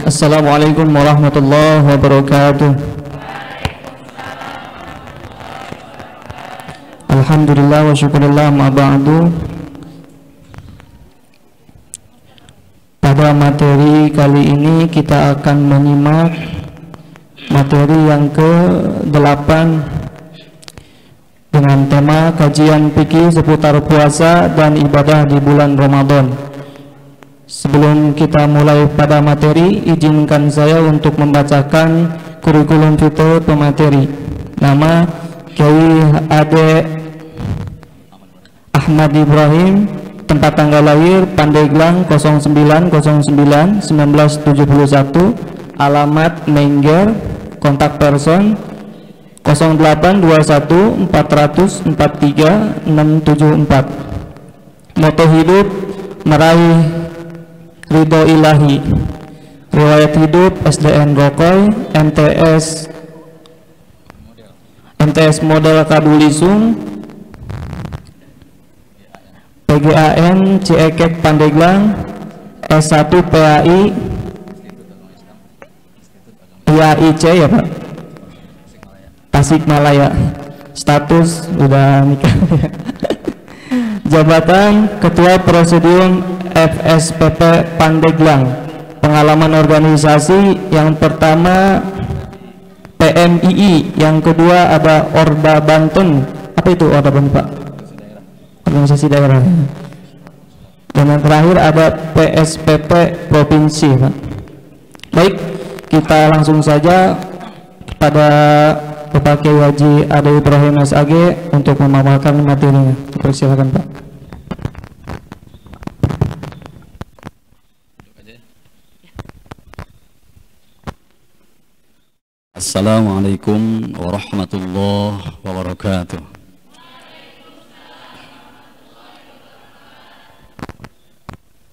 Assalamualaikum warahmatullahi wabarakatuh. Alhamdulillah wa syukurillah ma ba'du. Pada materi kali ini kita akan menyimak materi yang ke-8 dengan tema kajian fikih seputar puasa dan ibadah di bulan Ramadan. Sebelum kita mulai pada materi, izinkan saya untuk membacakan kurikulum vitae pemateri. Nama Kiai Ade Ahmad Ibrahim, tempat tanggal lahir Pandeglang 0909-1971, alamat Mengger, kontak person 0821-400-43674. Moto hidup meraih ridho ilahi. Riwayat hidup SDN Rokoy, MTS model Kadulisung, PGAN Ciekek Pandeglang, S1 PAI IAIC ya Pak, Tasikmalaya. Status udah nikah. Jabatan Ketua Presidium FSPP Pandeglang. Pengalaman organisasi yang pertama PMII, yang kedua ada Orda Banten. Apa itu Orda Banten Pak? Organisasi daerah. Dan yang terakhir ada PSPP Provinsi Pak. Baik, kita langsung saja pada Bapak Kiai Haji Ade Ibrahim SAG untuk memaparkan materinya. Persilakan Pak. Assalamualaikum warahmatullahi wabarakatuh.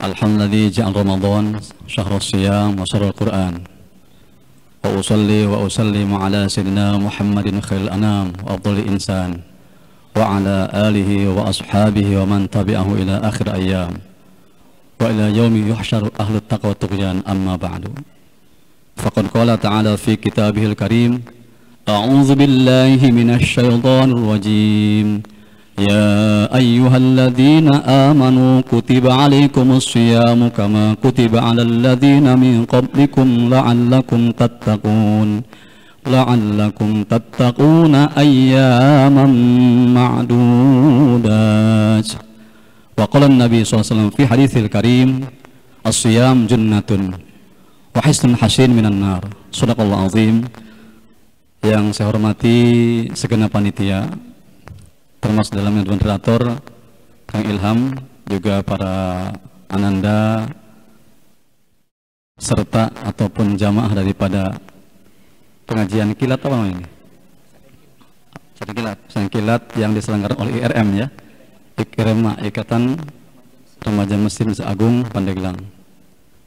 Alhamdulillah ja'al Ramadan syahrul siyam wa syahrul Quran. Wa usalli wa usallimu ala sayyidina Muhammadin khairil anam wa afdhalil insan wa ala alihi wa ashabihi wa man tabi'ahu ila akhir ayyam wa ila yaumi yuhsyaru ahlut taqwa wa tughyan, amma ba'du. Faqad qala ta'ala fi kitabihil karim, a'udzu billahi minasy syaithanir rajim. Ya ayyuhalladzina amanu kutiba 'alaikumus syiyamu kama kutiba 'alal ladzina min qablikum la'allakum tattaquna ayyaman ma'dudat. Wa qala an-nabi sallallahu alaihi wasallam fi haditsil karim, as-siyam jannatun wa hisnun hasin minan nar. Shadaqallahu azim. Yang saya hormati segenap panitia, termasuk dalamnya moderator Kang Ilham, juga para ananda serta ataupun jamaah daripada pengajian kilat apa namanya ini? Pesantren kilat yang diselenggarakan oleh IRM ya, Ikatan Remaja Masjid Agung Pandeglang.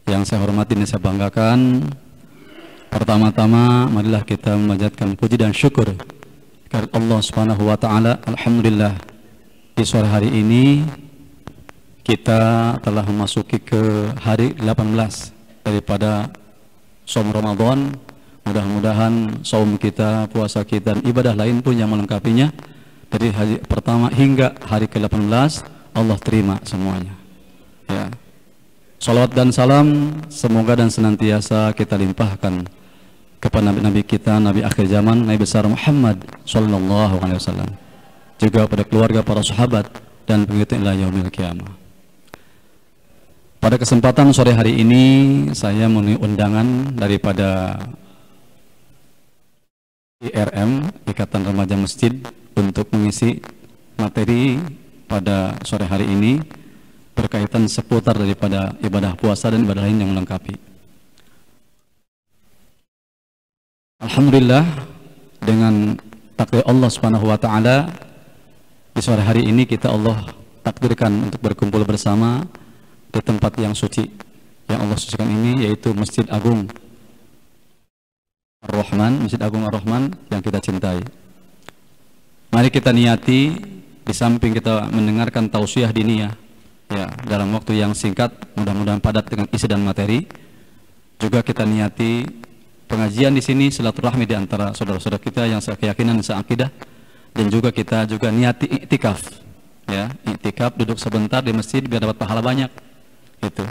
Yang saya hormati dan saya banggakan, pertama-tama marilah kita memanjatkan puji dan syukur kepada Allah Subhanahu wa taala. Alhamdulillah, di sore hari ini kita telah memasuki ke hari 18 daripada saum Ramadan. Mudah-mudahan saum kita, puasa kita dan ibadah lain pun yang melengkapinya dari hari pertama hingga hari ke-18 Allah terima semuanya. Ya. Salawat dan salam semoga dan senantiasa kita limpahkan kepada Nabi kita, Nabi akhir zaman, Nabi besar Muhammad sallallahu alaihi wasallam, juga pada keluarga, para sahabat dan pengikut ila yaumil qiyamah. Pada kesempatan sore hari ini saya memenuhi undangan daripada IRM, Ikatan Remaja Masjid, untuk mengisi materi pada sore hari ini berkaitan seputar daripada ibadah puasa dan ibadah lain yang melengkapi. Alhamdulillah, dengan takdir Allah Subhanahu wa taala, di sore hari ini kita Allah takdirkan untuk berkumpul bersama di tempat yang suci yang Allah sucikan ini, yaitu Masjid Agung Ar-Rahman, Masjid Agung Ar-Rahman yang kita cintai. Mari kita niati, di samping kita mendengarkan tausiah diniyah ya dalam waktu yang singkat, mudah-mudahan padat dengan isi dan materi, Juga kita niati pengajian di sini silaturahmi di antara saudara-saudara kita yang sekeyakinan seakidah, dan juga kita juga niati iktikaf, ya, iktikaf duduk sebentar di masjid biar dapat pahala banyak. Itu.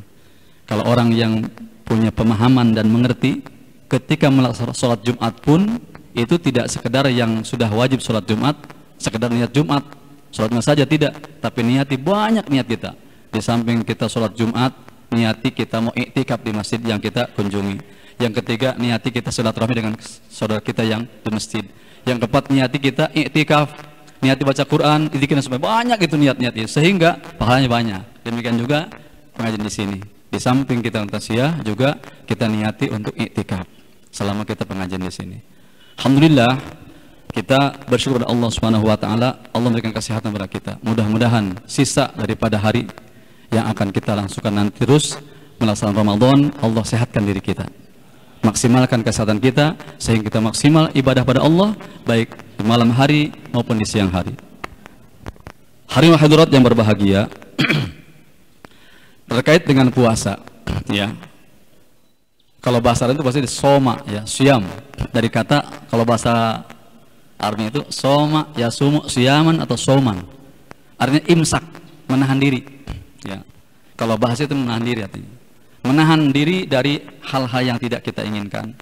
Kalau orang yang punya pemahaman dan mengerti, ketika melaksanakan sholat Jumat pun itu tidak sekedar yang sudah wajib sholat Jumat, sekedar niat Jumat, sholatnya saja tidak, tapi niati banyak niat kita. Di samping kita sholat Jumat, niati kita mau iktikaf di masjid yang kita kunjungi. Yang ketiga, niati kita silaturahmi dengan saudara kita yang di masjid. Yang keempat, niati kita iktikaf, niati baca Quran, zikir sampai banyak itu niat-niat itu, sehingga pahalanya banyak. Demikian juga pengajian di sini. Di samping kita tausiah juga kita niati untuk iktikaf selama kita pengajian di sini. Alhamdulillah, kita bersyukur kepada Allah Subhanahu wa taala, Allah memberikan kesehatan kepada kita. Mudah-mudahan sisa daripada hari yang akan kita langsungkan nanti terus melaksanakan Ramadan, Allah sehatkan diri kita. Maksimalkan kesehatan kita sehingga kita maksimal ibadah pada Allah baik di malam hari maupun di siang hari. Hari hadirat yang berbahagia, terkait dengan puasa, ya. Kalau bahasa Arab itu pasti soma, ya, siam. Dari kata kalau bahasa Arabnya itu soma, ya, sumu, siaman atau soman. Artinya imsak, menahan diri, ya. Kalau bahasa itu menahan diri artinya. Menahan diri dari hal-hal yang tidak kita inginkan.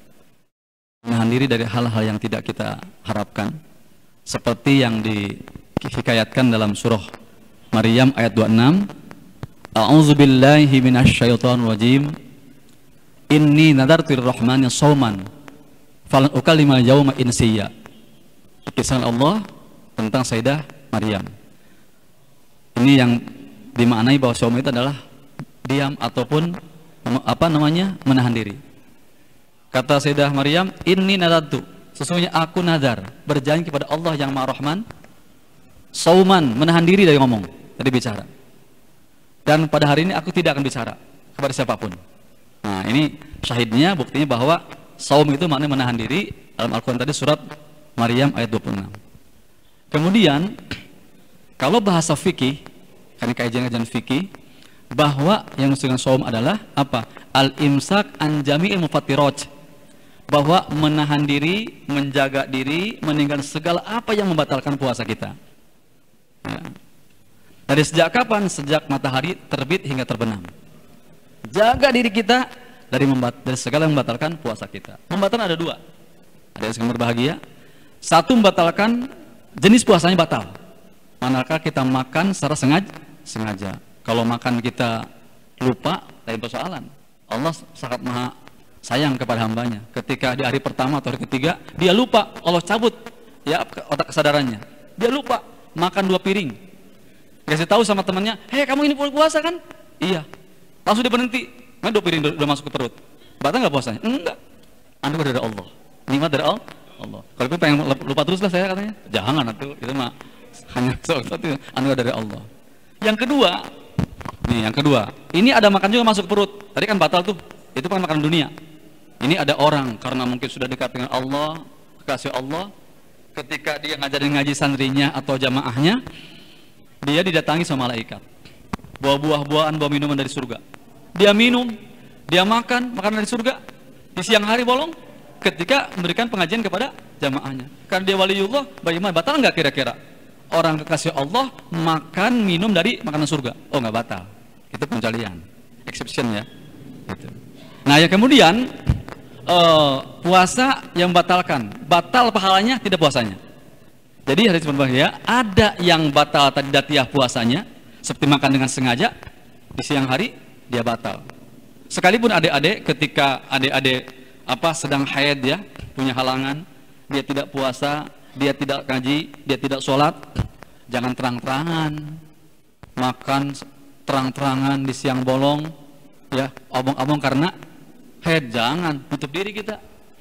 Menahan diri dari hal-hal yang tidak kita harapkan. Seperti yang dihikayatkan dalam surah Maryam ayat 26. A'udzubillahi minasyaitonir rajim. Inni nadartu lirrahmani shauman falan ukallima yauma insiya. Kisah Allah tentang Sayyidah Maryam. Ini yang dimaknai bahwa shaum itu adalah diam ataupun menahan diri. Kata Sayyidah Maryam, inni nadartu, sesungguhnya aku nadar berjanji kepada Allah yang Maha Rahman, shauman, menahan diri dari ngomong, dari bicara. Dan pada hari ini aku tidak akan bicara kepada siapapun. Nah, ini syahidnya, buktinya bahwa saum itu maknanya menahan diri dalam Al-Quran tadi surat Maryam ayat 26. Kemudian, kalau bahasa fikih, karena kajian-kajian fikih, bahwa yang disebutkan saum adalah apa? Al-imsak an jami'il mufattirat. Bahwa menahan diri, menjaga diri, meninggalkan segala apa yang membatalkan puasa kita. Ya. Dari sejak kapan? Sejak matahari terbit hingga terbenam. Jaga diri kita dari segala yang membatalkan puasa kita. Membatalkan ada dua. Ada yang berbahagia. Satu, membatalkan jenis puasanya batal. Manakah kita makan secara sengaja. Kalau makan kita lupa, lain persoalan. Allah sangat maha sayang kepada hambanya. Ketika di hari pertama atau hari ketiga, dia lupa, Allah cabut ya otak kesadarannya. Dia lupa makan 2 piring. Kasih tahu sama temannya, hei kamu ini puasa kan? Iya. Langsung dia berhenti. Kan 2 piring udah masuk ke perut. Batal nggak puasanya? Enggak. Anugerah dari Allah. Nikmat dari Allah. Kalau itu pengen lupa terus lah saya katanya. Jangan itu mah hanya satu anugerah dari Allah. Yang kedua, ini ada makan juga masuk ke perut. Tadi kan batal tuh. Itu kan makanan dunia. Ini ada orang karena mungkin sudah dekat dengan Allah, kekasih Allah. Ketika dia ngajarin ngaji santrinya atau jamaahnya, dia didatangi sama malaikat, bawa buah-buahan, bawa minuman dari surga. Dia minum, dia makan makanan dari surga. Di siang hari bolong, ketika memberikan pengajian kepada jamaahnya. Karena dia waliullah, bagaimana? Batal nggak kira-kira? Orang kekasih Allah makan minum dari makanan surga? Oh, nggak batal. Itu pengecualian, exception ya. Gitu. Nah, yang kemudian puasa yang batalkan, batal pahalanya, tidak puasanya. Jadi hadis berbahagia, ada yang batal tadiyah puasanya, seperti makan dengan sengaja di siang hari dia batal. Sekalipun adik-adik, ketika adik-adik sedang haid ya, punya halangan, dia tidak puasa, dia tidak ngaji, dia tidak sholat, jangan terang-terangan makan terang-terangan di siang bolong ya, obong-obong karena haid. Jangan, tutup diri kita,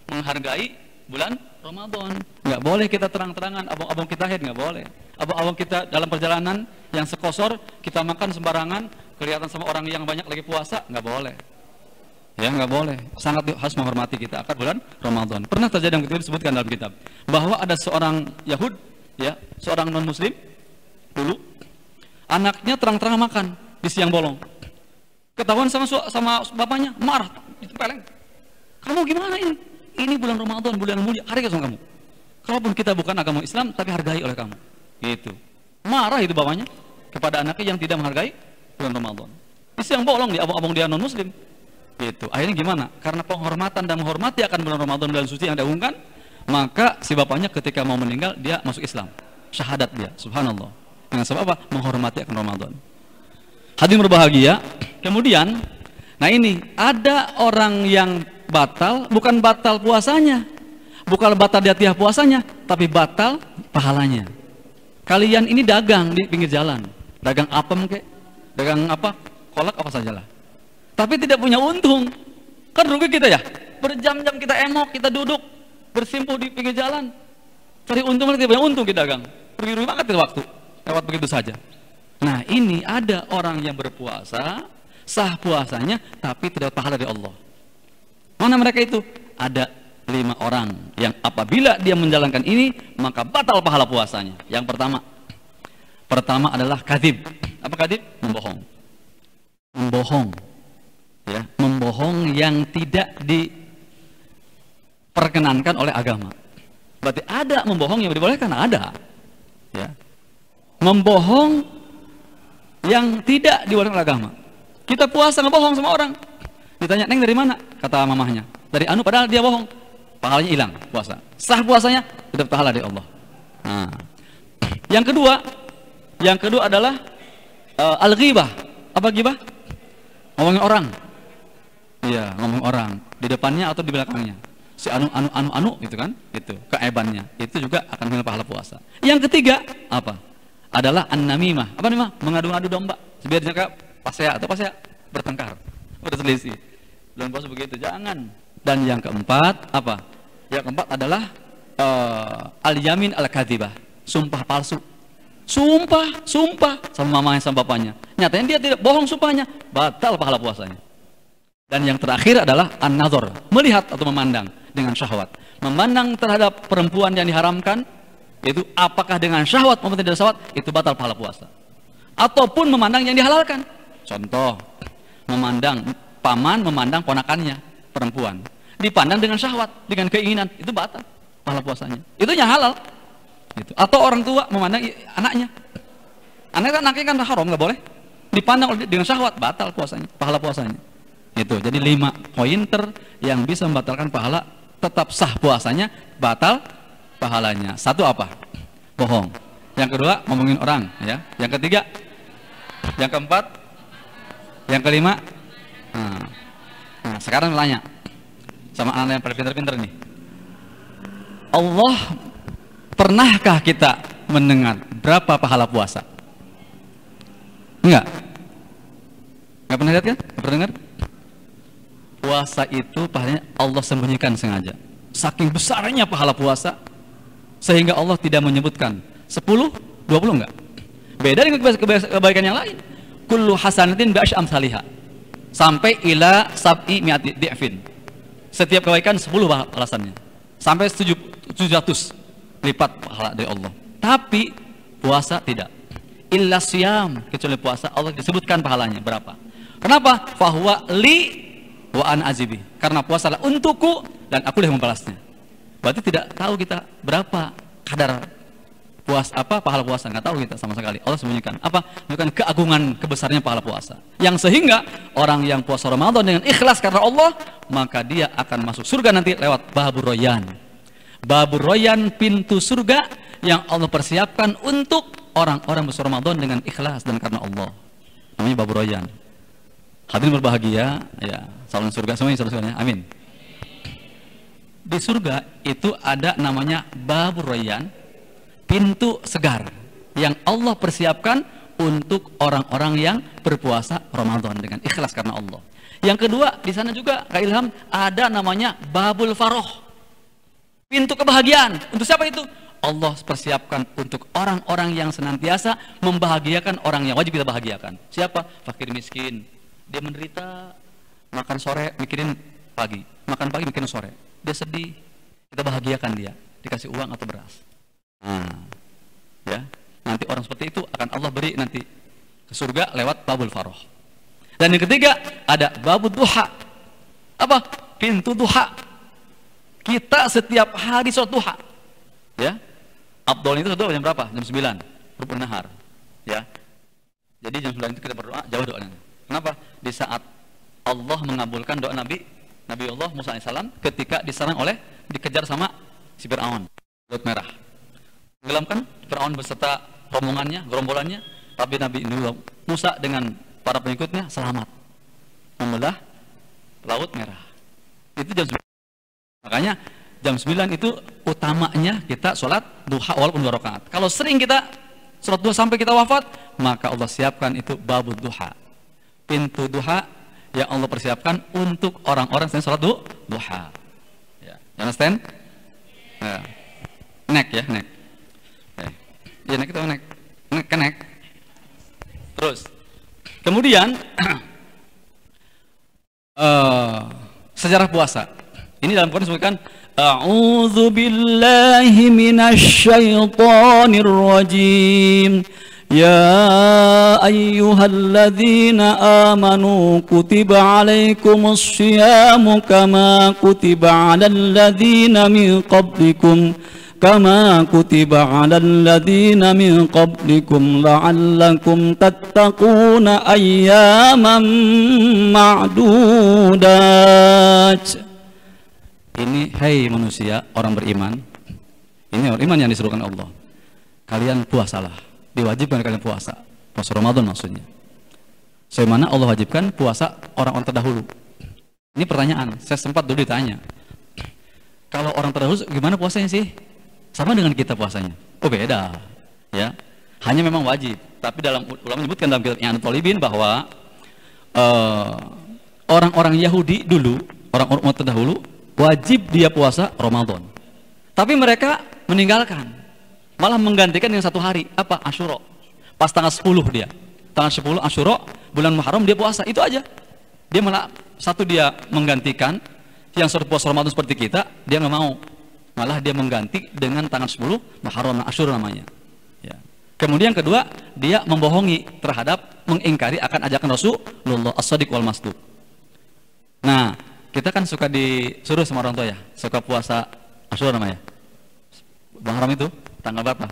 menghargai bulan Ramadan. Nggak boleh kita terang-terangan abang-abang kita haid, nggak boleh. Abang-abang kita dalam perjalanan yang sekosor kita makan sembarangan, kelihatan sama orang yang banyak lagi puasa, nggak boleh. Ya, nggak boleh. Sangat harus menghormati kita akan bulan Ramadan. Pernah terjadi yang kita disebutkan dalam kitab bahwa ada seorang Yahud, ya, seorang non Muslim dulu, anaknya terang-terangan makan di siang bolong. Ketahuan sama bapaknya, marah, itu peleng. Kamu gimana ini? Ini bulan Ramadan, bulan mulia, hargai sama kamu. Kalaupun kita bukan agama Islam, tapi hargai oleh kamu. Gitu. Marah itu bapaknya kepada anaknya yang tidak menghargai bulan Ramadan. Itu yang bolong dia, abang-abang dia non-muslim. Gitu. Akhirnya gimana? Karena penghormatan dan menghormati akan bulan Ramadan dan suci yang diumumkan, maka si bapaknya ketika mau meninggal, dia masuk Islam. Syahadat dia, subhanallah. Dengan sebab apa? Menghormati akan Ramadan. Hadirin berbahagia. Kemudian, nah ini ada orang yang batal, bukan batal puasanya, bukan batal dia tiap puasanya, tapi batal pahalanya. Kalian ini dagang di pinggir jalan, dagang apem kek, dagang apa, kolak apa sajalah, tapi tidak punya untung, kan rugi kita ya. Berjam-jam kita emok, kita duduk bersimpuh di pinggir jalan, cari untung, tidak punya untung kita dagang, rugi-rugi banget itu waktu, lewat begitu saja. Nah ini ada orang yang berpuasa, sah puasanya, tapi tidak pahala dari Allah. Mana mereka itu? Ada 5 orang yang apabila dia menjalankan ini, maka batal pahala puasanya. Yang pertama adalah kadzib. Apa kadzib? Membohong. Membohong, ya, membohong yang tidak diperkenankan oleh agama. Berarti ada membohong yang dibolehkan, ada. Ya. Membohong yang tidak dibolehkan oleh agama. Kita puasa ngebohong sama orang. Ditanya, "Neng dari mana?" Kata mamahnya, "Dari anu," padahal dia bohong. Pahalanya hilang puasa. Sah puasanya, tidak pahala dari Allah. Nah. Yang kedua adalah al-ghibah. Apa ghibah? Ngomongin orang. Iya, ngomong orang di depannya atau di belakangnya. Si anu gitu kan? Itu keaibannya. Itu juga akan hilang pahala puasa. Yang ketiga apa? Adalah an-namimah. Apa namanya? Mengadu-ngadu domba. Biar jangka pasea bertengkar, berselisih. Bulan puasa begitu, jangan. Dan yang keempat apa? Yang keempat adalah al-yamin al-kadzibah, sumpah palsu. Sumpah sama mamanya sama bapaknya. Nyatanya dia tidak bohong sumpahnya, batal pahala puasanya. Dan yang terakhir adalah an-nazar, melihat atau memandang dengan syahwat. Memandang terhadap perempuan yang diharamkan, itu apakah dengan syahwat maupun tidak syahwat, itu batal pahala puasa. Ataupun memandang yang dihalalkan. Contoh, paman memandang ponakannya perempuan, dipandang dengan syahwat, dengan keinginan, itu batal pahala puasanya. Itu yang halal. Gitu. Atau orang tua memandang anaknya kan haram, nggak boleh. Dipandang dengan syahwat, batal puasanya, pahala puasanya. Itu. Jadi 5 pointer yang bisa membatalkan pahala, tetap sah puasanya, batal pahalanya. Satu apa? Bohong. Yang kedua, ngomongin orang, ya. Yang ketiga, yang keempat, yang kelima. Nah, sekarang nanya sama anak yang paling pintar-pintar nih. Allah, pernahkah kita mendengar berapa pahala puasa? Enggak pernah lihat kan? Enggak pernah dengar? Puasa itu pahalanya Allah sembunyikan sengaja. Saking besarnya pahala puasa, sehingga Allah tidak menyebutkan 10, 20 enggak. Beda dengan kebaikan yang lain. Kullu hasanatin bi'asyri amsalihha. Sampai ila sab'i mi'ati di'fin. Setiap kebaikan 10 balasannya. Sampai 700 lipat pahala dari Allah. Tapi puasa tidak. Illa siyam, kecuali puasa Allah disebutkan pahalanya berapa. Kenapa? Fahuwa li wa an azibi. Karena puasa adalah untukku dan aku yang membalasnya. Berarti tidak tahu kita berapa kadar pahala puasa, nggak tahu kita sama sekali. Allah sembunyikan. Apa? Menunjukkan keagungan, kebesarannya pahala puasa. Yang sehingga orang yang puasa Ramadan dengan ikhlas karena Allah, maka dia akan masuk surga nanti lewat Babur Royan. Babur Royan, pintu surga yang Allah persiapkan untuk orang-orang berpuasa Ramadan dengan ikhlas dan karena Allah. Namanya Babur Royan. Hadirin berbahagia, ya, salam surga semuanya, salam. Amin. Di surga itu ada namanya Babur Royan, pintu segar yang Allah persiapkan untuk orang-orang yang berpuasa Ramadan dengan ikhlas karena Allah. Yang kedua, di sana juga Kak Ilham ada namanya Babul Faroh, pintu kebahagiaan. Untuk siapa itu? Allah persiapkan untuk orang-orang yang senantiasa membahagiakan orang yang wajib kita bahagiakan. Siapa? Fakir miskin. Dia menderita, makan sore mikirin pagi, makan pagi mikirin sore. Dia sedih, kita bahagiakan dia, dikasih uang atau beras. Nah, ya, nanti orang seperti itu akan Allah beri nanti ke surga lewat Babul Faroh. Dan yang ketiga ada Babul Duha. Apa? pintu duha. Kita setiap hari sholat duha. Ya. Afdol itu jam berapa? Jam 9. Rubun nahar. Ya. Jadi jam 9 itu kita berdoa, jawab doanya. Kenapa? Di saat Allah mengabulkan doa Nabi Allah Musa alaihissalam ketika dikejar sama si Fir'aun, Laut Merah. Tenggelamkan Fir'aun beserta rombongannya, gerombolannya, tapi Nabi Musa dengan para pengikutnya selamat membelah Laut Merah. Itu jam 9. Makanya jam 9 itu utamanya kita sholat duha walaupun 2 rakaat. Kalau sering kita sholat duha sampai kita wafat, maka Allah siapkan itu babud duha, pintu duha yang Allah persiapkan untuk orang-orang yang sholat duha. Ya, understand? Ya. Nek ya, nek. Ya, nek itu nek. Nek. Terus, kemudian sejarah puasa. Ini dalam Quran disebutkan A'udzu billahi minasyaitonir rajim. Ya ayyuhalladzina amanu kutiba alaikumus syiyamu kama kutiba alal ladzina min qablikum la'allakum tattaquna ayyaman ma'dudat. Ini hai manusia orang beriman. Ini orang iman yang disuruhkan Allah. Kalian puasalah. Diwajibkan kalian puasa Ramadan maksudnya. Sebagaimana Allah wajibkan puasa orang-orang terdahulu. Ini pertanyaan, saya sempat dulu ditanya. Kalau orang terdahulu gimana puasanya sih? Sama dengan kita puasanya? Oh beda, ya. Hanya memang wajib. Tapi dalam ulama menyebutkan dalam kitab I'anat Thalibin bahwa orang-orang Yahudi dulu, orang-orang terdahulu wajib dia puasa Ramadan. Tapi mereka meninggalkan. Malah menggantikan dengan 1 hari, apa? Asyura. Pas tanggal 10 dia. Tanggal 10 Asyura, bulan Muharram dia puasa, itu aja. Dia malah dia menggantikan yang sudah puasa Ramadan seperti kita, dia nggak mau. Malah dia mengganti dengan tanggal 10 Muharram Asyura namanya. Ya. Kemudian kedua, dia membohongi terhadap mengingkari akan ajakan Rasulullah as-Shadiq wal Masduq. Nah, kita kan suka disuruh sama orang tua ya, suka puasa Asyura namanya. Muharram itu tanggal berapa?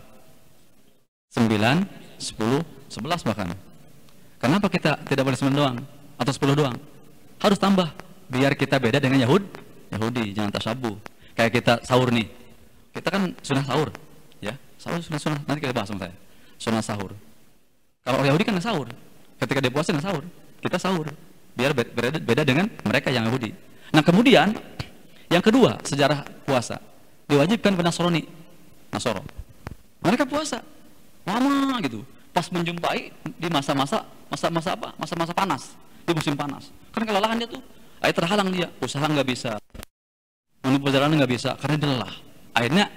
9, 10, 11 bahkan. Kenapa kita tidak boleh 9 doang atau 10 doang? Harus tambah biar kita beda dengan Yahudi, jangan tasabuh. Kayak kita sahur nih. Kita kan sunah sahur, ya. Sahur sunah. Nanti kita bahas sama saya. Sunah sahur. Kalau orang Yahudi kan sahur. Ketika dia puasa nggak sahur. Kita sahur. Biar beda dengan mereka yang Yahudi. Nah, kemudian yang kedua, sejarah puasa. Diwajibkan pada Nasoro. Mereka puasa lama gitu. Pas menjumpai di masa-masa apa? Masa-masa panas, di musim panas. Karena kelelahan dia tuh, akhirnya terhalang dia, usaha nggak bisa, menempuh perjalanan nggak bisa karena dia lelah. Akhirnya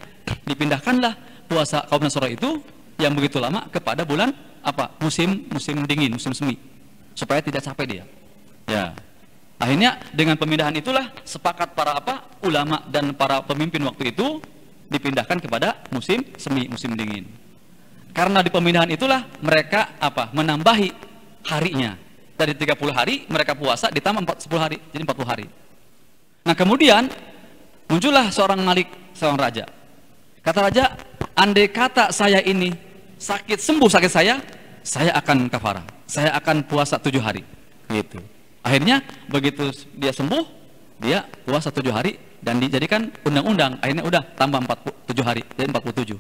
dipindahkanlah puasa kaum Nasoro itu yang begitu lama kepada bulan apa? Musim dingin, musim semi, supaya tidak capek dia. Ya. Akhirnya dengan pemindahan itulah sepakat para ulama dan para pemimpin waktu itu dipindahkan kepada musim semi, musim dingin. Karena di pemindahan itulah mereka menambahi harinya. Dari 30 hari mereka puasa ditambah 10 hari, jadi 40 hari. Nah, kemudian muncullah seorang malik, seorang raja. Kata raja, andai kata saya ini sembuh sakit saya akan kafarah. Saya akan puasa 7 hari. Gitu. Akhirnya begitu dia sembuh, dia puasa 7 hari dan dijadikan undang-undang. Akhirnya udah tambah 47 hari, jadi 47.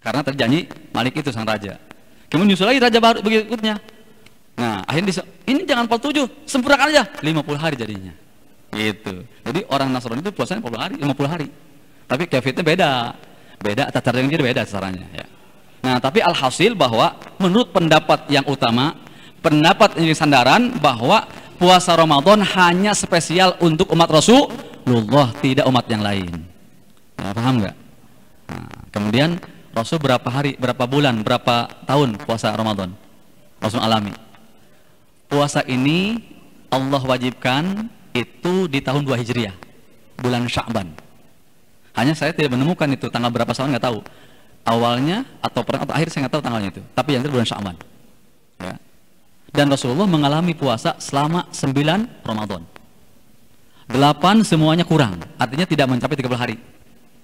Karena terjanji Malik itu sang raja. Kemudian nyusul lagi raja baru berikutnya. Nah, akhirnya ini jangan 47, sempurnakan aja 50 hari jadinya. Gitu. Jadi orang Nasrani itu puasanya 50 hari. Tapi kafirnya beda tata cara dia beda caranya ya. Nah, tapi alhasil bahwa menurut pendapat yang utama, pendapat yang sandaran bahwa puasa Ramadan hanya spesial untuk umat Rasulullah, tidak umat yang lain. Nah, paham nggak? Nah, kemudian Rasul berapa hari, berapa bulan, berapa tahun puasa Ramadan? Rasul alami. Puasa ini Allah wajibkan itu di tahun 2 Hijriah, bulan Sya'ban. Hanya saya tidak menemukan itu tanggal berapa tahun, nggak tahu. Awalnya atau akhir saya nggak tahu tanggalnya itu. Tapi yang itu bulan Sya'ban. Ya. Dan Rasulullah mengalami puasa selama 9 Ramadan. 8 semuanya kurang, artinya tidak mencapai 30 hari.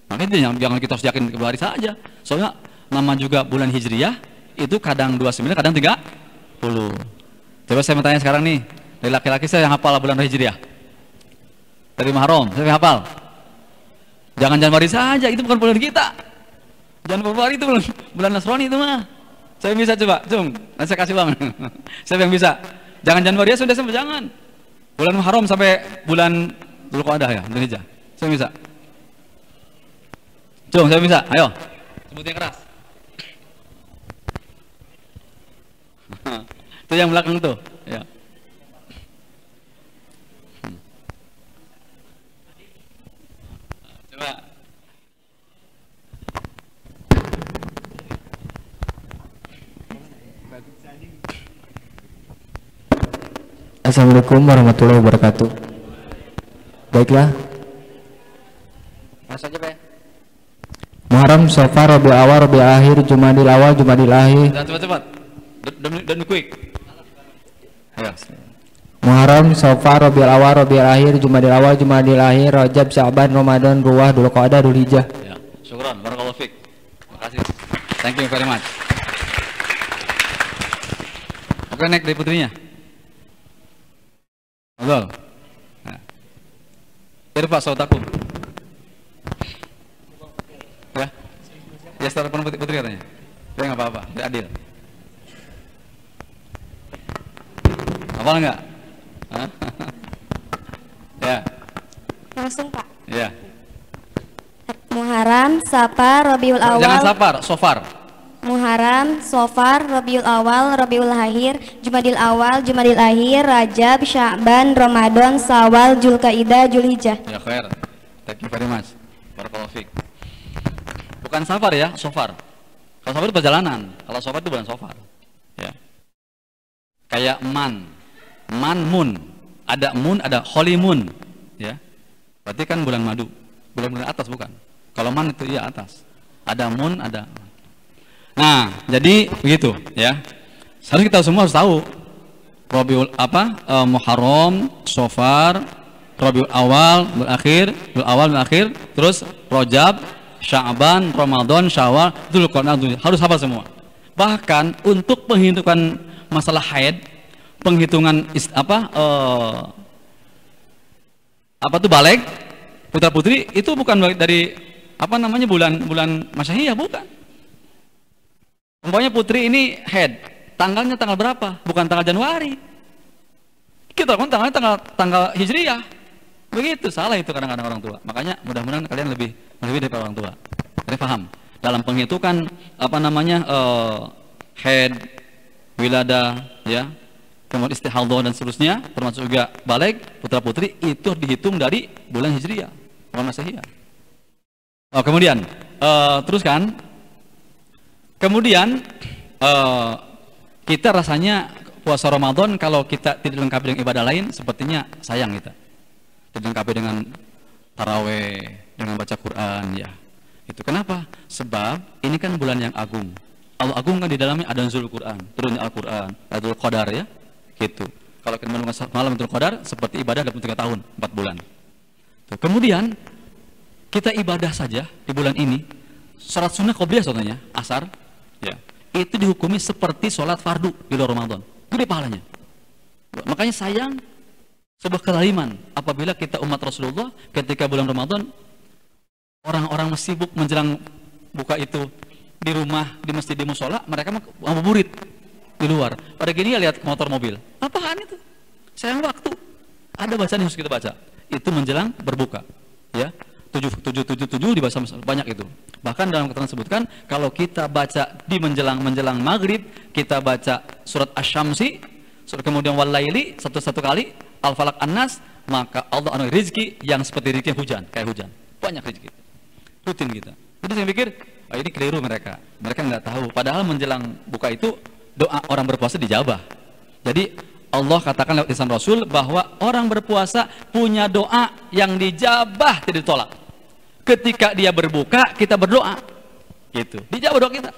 Makanya jangan kita harus yakin 30 hari saja. Soalnya nama juga bulan Hijriyah itu kadang 29, kadang 30. Coba saya mau tanya sekarang nih, dari laki-laki saya yang hafal bulan Hijriyah. Dari Muharram, saya hafal. Jangan Januari saja, itu bukan bulan kita. Jangan Februari itu bulan Nasrani itu mah. Saya bisa coba, cung, nanti saya kasih uang. Saya yang bisa. Jangan Januari ya sudah, jangan. Bulan Muharram sampai bulan Dzulqa'dah ya, Dzulhijjah. Saya bisa. Cung, saya bisa. Ayo, sebutin keras. Itu yang belakang tuh. Ya. Coba. Assalamualaikum warahmatullahi wabarakatuh. Baiklah. Mas aja, Pak. Muharram, Safar, Rabiul Awal, Rabiul Akhir, Jumadil Awal, Jumadil Akhir. Cepat. Don't quick. Ya. Muharram, Safar, Rabiul Awal, Rabiul Akhir, Jumadil Awal, Jumadil Akhir, Rajab, Sya'ban, Ramadan, Ruwah, Dzulqa'dah, Dzulhijjah. Ya. Syukran, barakallahu fiik. Terima kasih. Thank you very much. Oke, naik dari putrinya. Betul. Nah. Irfa sautakum. Ya. Ya, setelah putri katanya. Ya nggak apa-apa, ya adil. Hafal nggak? Ya. Langsung Pak. Ya. Muharram, Safar, Rabiul Awal. Jangan safar, sofar. Muharram, Safar, Rabiul Awal, Rabiul Akhir, Jumadil Awal, Jumadil Akhir, Rajab, Sya'ban, Ramadan, Syawal, Dzulqa'dah, Dzulhijjah. Ya khair. Thank you very much. Barakallahu fiik. Bukan safar ya, sofar. Kalau safar itu perjalanan. Kalau sofar itu bulan sofar. Ya. Kayak man, mun. Ada moon, ada holy moon. Ya. Berarti kan bulan madu. Bulan-bulan atas bukan. Kalau man itu iya atas. Ada moon, ada. Nah, jadi begitu ya. Seharusnya kita semua harus tahu Rabiul Muharram, Safar, Rabiul Awal, Rabiul Akhir, terus Rajab, Sya'ban, Ramadan, Syawal, Dzulqa'dah, harus hafal semua. Bahkan untuk penghitungan masalah haid, penghitungan balik putra putri itu bukan dari bulan Masyahiyah, bukan. Umpamanya putri ini head, tanggalnya tanggal berapa? Bukan tanggal Januari. Kita kan tanggal Hijriyah. Begitu, salah itu kadang-kadang orang tua. Makanya mudah-mudahan kalian lebih dari orang tua. Kalian paham dalam penghitungan head, wilada, ya, kemudian istihadhah dan seterusnya, termasuk juga balik putra putri itu dihitung dari bulan Hijriyah, bukan Masehiah. Oh, kemudian teruskan. Kemudian kita rasanya puasa Ramadan kalau kita tidak lengkapi dengan ibadah lain, sepertinya sayang kita. Tidak lengkapi dengan taraweh, dengan baca Quran, ya. Itu kenapa? Sebab ini kan bulan yang agung. Allah agung kan di dalamnya ada nuzul Quran, turunnya Al-Quran, Lailatul Qadar, ya. Gitu. Kalau kita menunggu malam Lailatul Qadar seperti ibadah 23 tahun, 4 bulan. Tuh. Kemudian kita ibadah saja di bulan ini, salat sunnah qobliyah contohnya, asar, ya, itu dihukumi seperti sholat fardu di luar Ramadan. Gede pahalanya. Makanya sayang, sebuah kelaliman apabila kita umat Rasulullah ketika bulan Ramadan orang-orang sibuk menjelang buka itu di rumah, di masjid, di musola, mereka ngabuburit di luar. Pada gini ya lihat motor mobil. Apaan itu? Sayang waktu. Ada bacaan yang harus kita baca. Itu menjelang berbuka. Ya. 777 dibaca banyak itu. Bahkan dalam keterangan sebutkan kalau kita baca di menjelang maghrib, kita baca surat Asy-Syamsi, kemudian Wal-Laili satu kali, Al-Falaq, An-Nas, maka Allah anugerah rezeki yang seperti rezeki hujan, kayak hujan. Banyak rezeki. Rutin kita. Jadi saya pikir, ini keliru mereka. Mereka nggak tahu. Padahal menjelang buka itu doa orang berpuasa dijabah. Jadi Allah katakan lewat lisan Rasul bahwa orang berpuasa punya doa yang dijabah, tidak ditolak. Ketika dia berbuka, kita berdoa, gitu. Dijabah doa kita.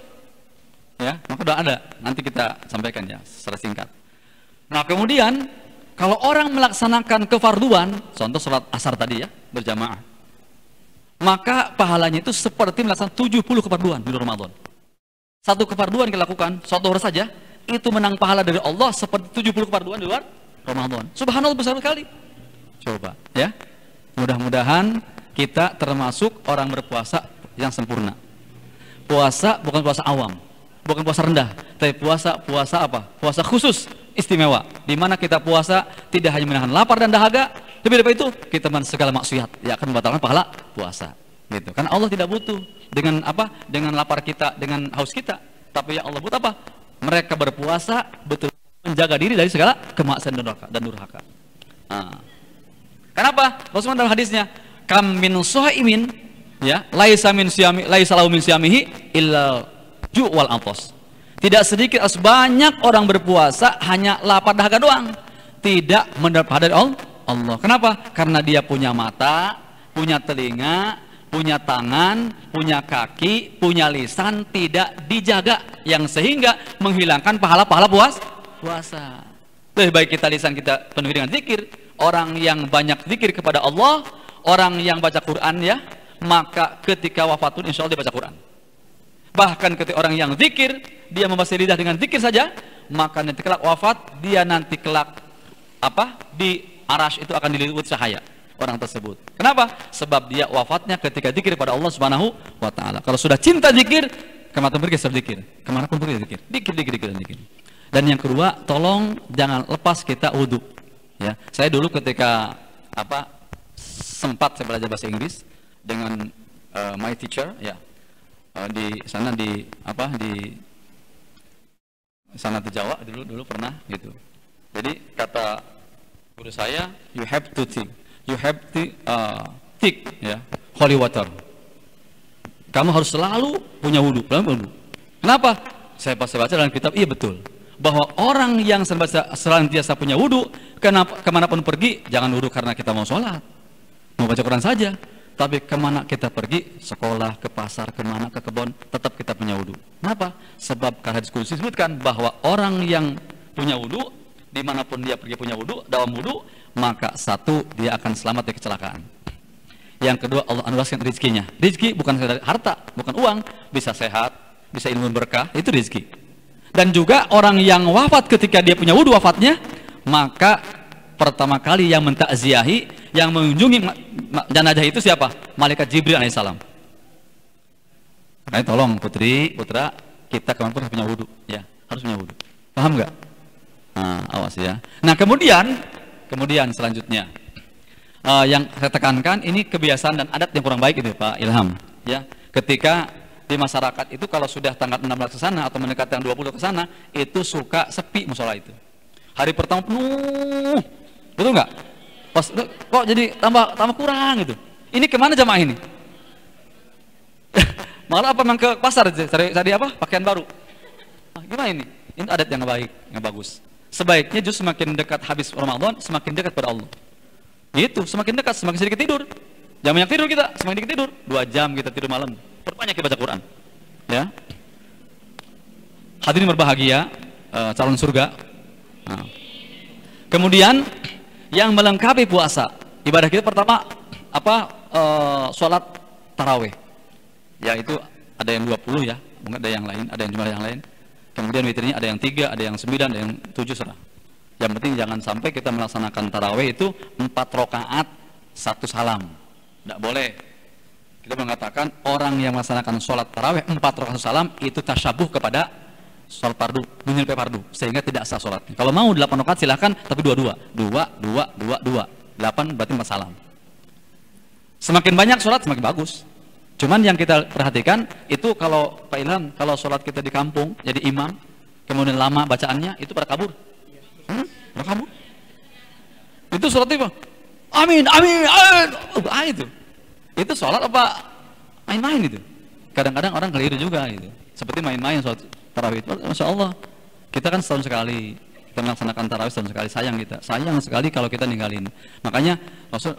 Ya, maka doa ada. Nanti kita sampaikan ya secara singkat. Nah kemudian Kalau orang melaksanakan kefarduan, contoh sholat asar tadi ya, berjamaah, maka pahalanya itu seperti melaksanakan 70 kefarduan di Ramadan. Satu kefarduan yang dilakukan, suatu hari saja, itu menang pahala dari Allah seperti 70 kefarduan di luar Ramadan. Subhanallah, besar sekali. Coba ya, mudah-mudahan kita termasuk orang berpuasa yang sempurna. Puasa bukan puasa awam, bukan puasa rendah, tapi puasa apa? Puasa khusus, istimewa, di mana kita puasa tidak hanya menahan lapar dan dahaga, lebih dari itu kita menahan segala maksiat yang akan membatalkan pahala puasa. Gitu. Karena Allah tidak butuh dengan apa? Dengan lapar kita, dengan haus kita, tapi yang Allah butuh apa? Mereka berpuasa betul menjaga diri dari segala kemaksiatan dan durhaka. Nah. Kenapa? Rasulullah dalam hadisnya, kam min shaimin, ya, laisa lahu min siyamihi illa ju' wal athos. Tidak sedikit banyak orang berpuasa hanya lapar dahaga doang, tidak mendapat dari Allah. Kenapa? Karena dia punya mata, punya telinga, punya tangan, punya kaki, punya lisan, tidak dijaga, yang sehingga menghilangkan pahala-pahala puasa. Lebih baik kita lisan kita penuhi dengan zikir. Orang yang banyak zikir kepada Allah, orang yang baca Quran ya, maka ketika wafat pun insya Allah dia baca Quran. Bahkan ketika orang yang zikir, dia membasahi lidah dengan zikir saja, maka nanti kelak wafat, dia nanti kelak apa? Di arash itu akan diliputi cahaya orang tersebut. Kenapa? Sebab dia wafatnya ketika zikir pada Allah Subhanahu wa taala. Kalau sudah cinta zikir, kemana pun pergi zikir. Kemana pun pergi zikir. Dikir. Dan yang kedua, tolong jangan lepas kita wudu. Ya, saya dulu ketika sempat saya belajar bahasa Inggris dengan my teacher ya, di sana di sana di Jawa dulu pernah gitu. Jadi kata guru saya, you have to take ya holy water. Kamu harus selalu punya wudu. Kenapa? Saya pas baca dalam kitab, iya betul, bahwa orang yang senantiasa punya wudu, kemanapun pergi, jangan wudu karena kita mau sholat, mau baca Quran saja, tapi kemana kita pergi, sekolah, ke pasar, kemana, ke kebun, tetap kita punya wudu. Kenapa? Sebab karena diskusi disebutkan bahwa orang yang punya wudu, dimanapun dia pergi punya wudu, dalam wudu, maka satu, dia akan selamat dari kecelakaan. Yang kedua, Allah anugerahkan rezekinya. Rezeki bukan sekedar harta, bukan uang, bisa sehat, bisa ilmu berkah, itu rezeki. Dan juga orang yang wafat ketika dia punya wudu wafatnya, maka pertama kali yang mentakziahi, yang mengunjungi jenazah itu siapa? Malaikat Jibril alaihissalam. Nah, tolong putra, kita kemana pun punya wudu, ya, harus punya wudu. Paham nggak? Nah, awas ya. Nah, kemudian selanjutnya, yang saya tekankan ini kebiasaan dan adat yang kurang baik itu, Pak Ilham. Ya, ketika di masyarakat itu kalau sudah tanggal 16 ke sana atau mendekati tanggal 20 ke sana, itu suka sepi musola itu. Hari pertama penuh, betul nggak? Pas kok jadi tambah kurang gitu. Ini kemana jamaah ini? Malah apa memang ke pasar cari apa? Pakaian baru. Nah, gimana ini? Ini adat yang baik, yang bagus. Sebaiknya justru semakin dekat habis Ramadan, semakin dekat pada Allah. Gitu, semakin dekat, semakin sedikit tidur. Jangan banyak tidur kita, semakin sedikit tidur. 2 jam kita tidur malam. Perbanyak kita baca Quran. Ya. Hadirin berbahagia, calon surga. Nah. Kemudian yang melengkapi puasa, ibadah kita pertama sholat taraweh. Ya itu ada yang 20 ya, mungkin ada yang lain, ada yang jumlah yang lain. Kemudian witirnya ada yang 3, ada yang 9, ada yang 7 serah. Yang penting jangan sampai kita melaksanakan taraweh itu 4 rakaat 1 salam. Tidak boleh. Kita mengatakan orang yang melaksanakan sholat taraweh 4 rakaat 1 salam itu tasyabuh kepada sholat fardu, menyerupai fardu, sehingga tidak sah sholatnya. Kalau mau 8 rakaat silahkan, tapi 2 8 berarti 4 salam. Semakin banyak sholat semakin bagus. Cuman yang kita perhatikan itu kalau Pak Ilham, kalau sholat kita di kampung jadi imam, kemudian lama bacaannya itu pada kabur. Pada kabur. Itu sholat itu amin. Itu sholat apa main-main itu? Kadang-kadang orang keliru juga itu. Seperti main-main sholat tarawih itu. Masya Allah, kita kan setahun sekali kita melaksanakan tarawih, setahun sekali. Sayang sekali kalau kita ninggalin. Makanya Rasul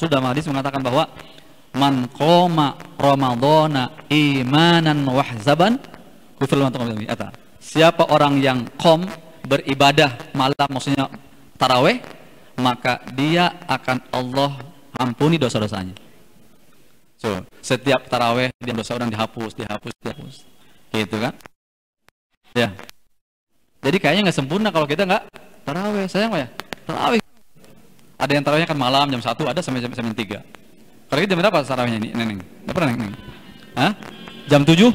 dalam hadis mengatakan bahwa man qoma ramadhana imanan wahzaban kufir. Siapa orang yang beribadah malam, maksudnya taraweh, maka dia akan Allah ampuni dosa-dosanya. So, setiap taraweh dia dosa orang dihapus, gitu kan? Ya. Jadi kayaknya nggak sempurna kalau kita nggak taraweh, sayang ya. Taraweh. Ada yang tarawehnya kan malam jam 1, ada sampai jam 3. Kalau kita jam berapa tarawehnya ini, Neneng? Nggak pernah, Neneng? Hah? Jam 7?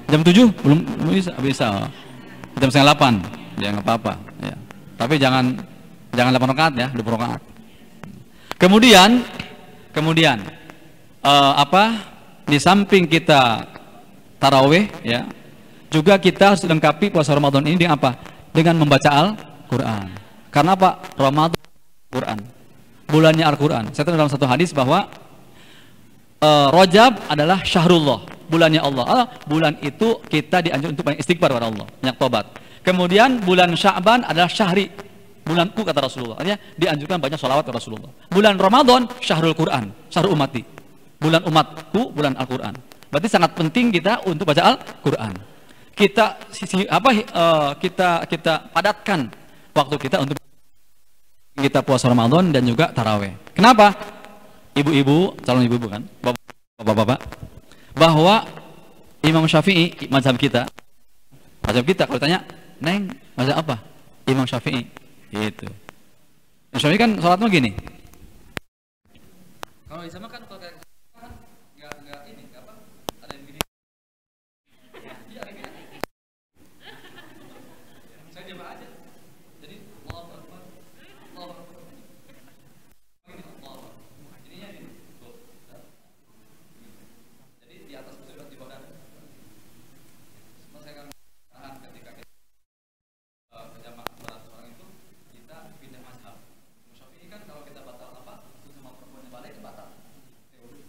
Jam 7? Belum bisa. Jam 7:30. Ya nggak apa-apa. Ya. Tapi jangan 8 rakaat ya, 20 rakaat. Kemudian di samping kita taraweh ya, juga kita harus lengkapi puasa Ramadan ini dengan apa? Dengan membaca Al-Quran. Karena apa? Ramadan Al-Quran, bulannya Al-Quran. Saya tahu dalam satu hadis bahwa Rajab adalah syahrullah, bulannya Allah. Bulan itu kita dianjurkan untuk banyak istighfar kepada Allah, banyak tobat. Kemudian bulan Sya'ban adalah syahri, bulanku kata Rasulullah. Artinya dianjurkan banyak sholawat kepada Rasulullah. Bulan Ramadan syahrul Quran, syahrul ummati, bulan umatku, bulan Al-Quran. Berarti sangat penting kita untuk baca Al-Quran. Kita padatkan waktu kita untuk kita puasa Ramadan dan juga taraweh. Kenapa? Ibu-ibu, calon ibu-ibu kan, bapak-bapak, bahwa Imam Syafi'i, mazhab kita kalau tanya, Neng, mazhab apa? Imam Syafi'i, gitu. Imam Syafi'i kan sholatnya gini. Kalau di sama kan kalau kayak nggak ini, nggak apa? Ada yang gini. Iya, ada yang gini. Saya coba aja. Jadi Allahu Akbar. Ininya ini. Tuh. Jadi di atas berat di bawah. Semua saya akan tahan ketika kita berjamaah 200 orang itu kita pindah mazhab. Syafi'i kan kalau kita batal apa? Itu sama perempuan yang balik itu batal. Teori.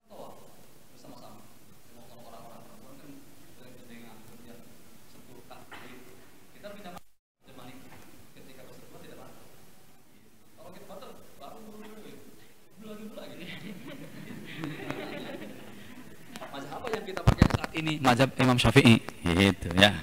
Atau bersama-sama. Semua orang-orang perempuan kan sering berdengar kemudian sentuh kaki. Kita pindah mazhab ketika bersentuhan tidak batal. Kalau kita batal baru dulu lagi. Mazhab apa yang kita pakai saat ini? Mazhab Imam Syafi'i, gitu ya.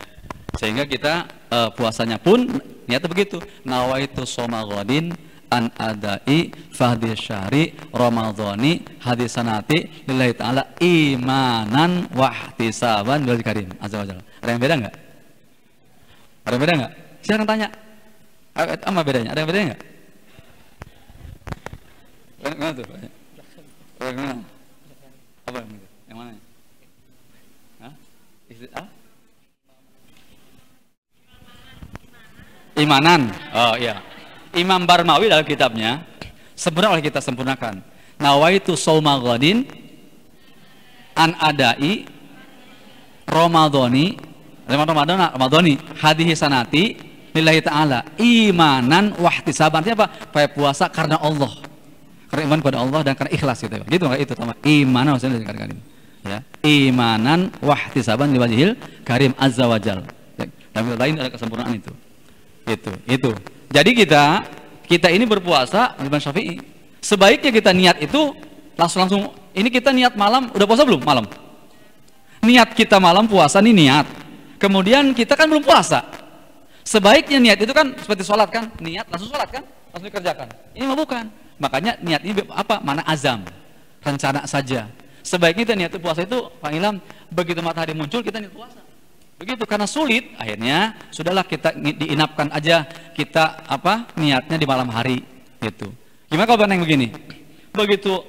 Sehingga kita puasanya pun niatnya begitu. Nawaitu shoma ghadin an adai fahdi syahri ramadhani hadisanati lillahi ta'ala imanan wahtisaban bil karim azza wajalla. Ada yang beda enggak? Ada yang beda enggak? Silakan tanya. Apa bedanya? Ada yang bedanya enggak? Mana tuh? Mana? Apa yang itu? Yang mana? Hah? Imanan. Oh iya. Imam Barmawi dalam kitabnya sebenarnya oleh kita sempurnakan. Nawaitu shauma ghadin an adai ramadhani hadihi sanati lillahi ta'ala imanan wahtisaban. Artinya apa? Supaya puasa karena Allah. Karena iman kepada Allah dan karena ikhlas gitu. Gitu enggak itu sama imanan maksudnya dari karim. Ya, imanan wahtisaban liwajhil karim azza wajal. Dan lain ada kesempurnaan itu. Itu. Jadi kita ini berpuasa Imam Syafi'i. Sebaiknya kita niat itu langsung ini kita niat malam, udah puasa belum malam? Niat kita malam puasa nih niat. Kemudian kita kan belum puasa. Sebaiknya niat itu kan seperti sholat kan, niat langsung sholat kan, langsung dikerjakan. Ini mah bukan. Makanya niat ini apa? Mana azam, rencana saja. Sebaiknya kita niat puasa itu, Pak Ilham, begitu matahari muncul kita niat puasa. Begitu, karena sulit, akhirnya sudahlah kita diinapkan aja kita niatnya di malam hari gitu. Gimana kalau yang begini? Begitu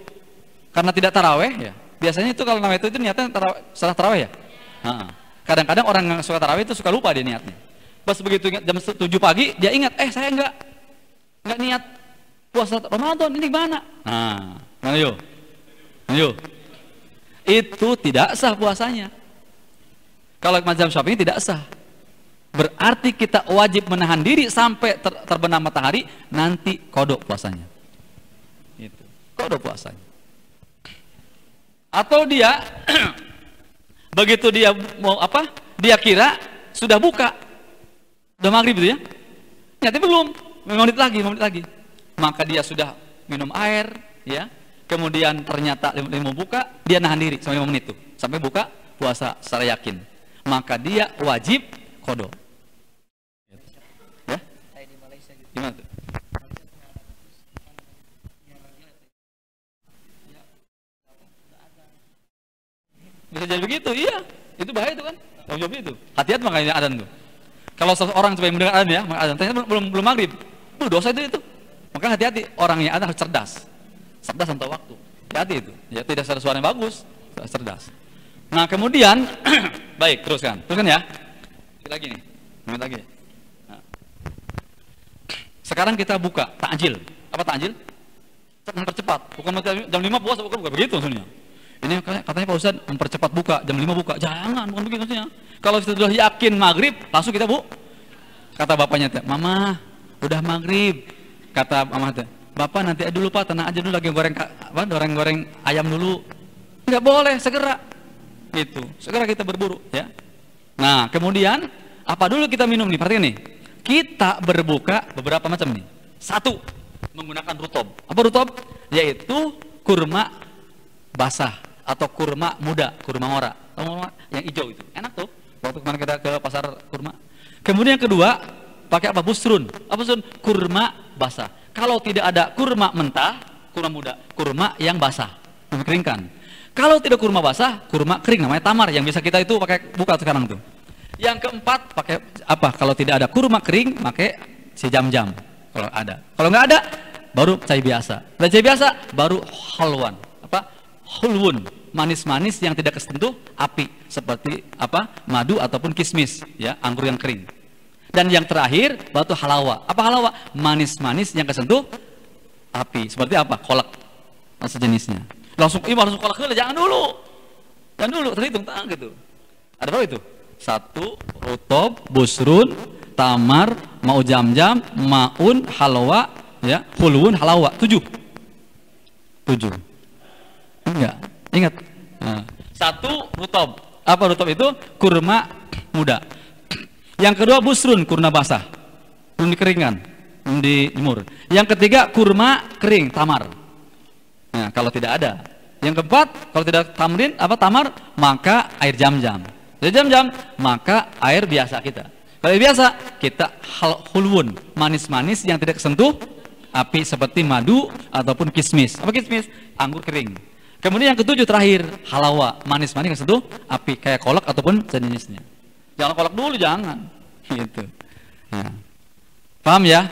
karena tidak taraweh ya. Biasanya itu kalau namanya itu niatnya setelah taraweh ya. Kadang-kadang orang yang suka taraweh itu suka lupa dia niatnya. Pas begitu jam 7 pagi dia ingat, saya enggak niat puasa Ramadan ini gimana? Mana yuk? Itu tidak sah puasanya. Kalau mazhab Syafi'i tidak sah. Berarti kita wajib menahan diri sampai terbenam matahari, nanti kodok puasanya. Itu. Kodok puasanya. Atau dia begitu dia mau dia kira sudah buka. Udah maghrib itu ya. Nyatanya belum, 5 menit lagi. Maka dia sudah minum air ya. Kemudian ternyata mau buka, dia nahan diri sampai 5 menit itu. Sampai buka puasa secara yakin. Maka dia wajib kodok. Gimana tuh? Bisa jadi begitu, iya. Itu bahaya itu kan. Tanggung jawab itu. Hati-hati makanya adzan tuh. Kalau seseorang coba yang mendengar adzan ya, adzan ternyata belum maghrib. Dosa itu. Maka hati-hati, orang yang adzan harus cerdas. Cerdas untuk waktu. Hati-hati itu. Ya tidak suara yang bagus, cerdas. Nah, kemudian baik, teruskan ya. Lagi nih. Lagi. Nah. Sekarang kita buka takjil. Apa takjil? Mempercepat. Bukan jam 5 puasa, bukan begitu maksudnya. Ini katanya Pak Ustadz mempercepat buka, jam 5 buka. Jangan, bukan begitu maksudnya. Kalau sudah yakin maghrib, langsung kita kata bapaknya, Mama, udah maghrib. Kata mama, Bapak nanti dulu Pak, tenang aja dulu, lagi goreng ayam dulu. Enggak boleh, segera. Itu, segera kita berburu, ya. Nah, kemudian apa dulu kita minum nih? Perhatikan nih. Kita berbuka beberapa macam nih. 1, menggunakan rutob. Apa rutob? Yaitu kurma basah atau kurma muda, kurma ora, yang hijau itu. Enak tuh. Waktu kemarin kita ke pasar kurma. Kemudian yang kedua, pakai apa? Busrun. Apa busrun? Kurma basah. Kalau tidak ada kurma mentah, kurma muda, kurma yang basah, dikeringkan. Kalau tidak kurma basah, kurma kering, namanya tamar, yang bisa kita itu pakai buka sekarang tuh. Yang keempat, pakai apa? Kalau tidak ada kurma kering, pakai si jam-jam. Kalau ada. Kalau nggak ada, baru cai biasa. Cai biasa, baru halwan. Apa? Hulwun, manis-manis yang tidak kesentuh api, seperti apa? Madu ataupun kismis, ya, anggur yang kering. Dan yang terakhir, batu halawa. Apa halawa? Manis-manis yang kesentuh api, seperti apa? Kolak, sejenisnya. Langsung kolak dulu, jangan dulu, terhitung tangan gitu. Ada berapa itu? 1, rutob, busrun, tamar, mau jam-jam, maun, halwa, ya, hulwun, halawa. 7. Enggak, ingat. Nah, 1 rutob. Apa rutob itu? Kurma muda. Yang kedua busrun, kurma basah, belum dikeringkan, belum dijemur. Yang ketiga kurma kering, tamar. Nah, kalau tidak ada. Yang keempat, kalau tidak tamar, maka air jam-jam. Jadi jam-jam, maka air biasa kita. Kalau air biasa, kita hulwun, manis-manis yang tidak kesentuh api, seperti madu ataupun kismis. Apa kismis? Anggur kering. Kemudian yang ketujuh terakhir, halawa, manis-manis yang kesentuh api, kayak kolak ataupun sejenisnya. Jangan kolak dulu, jangan. Gitu. Ya. Paham ya?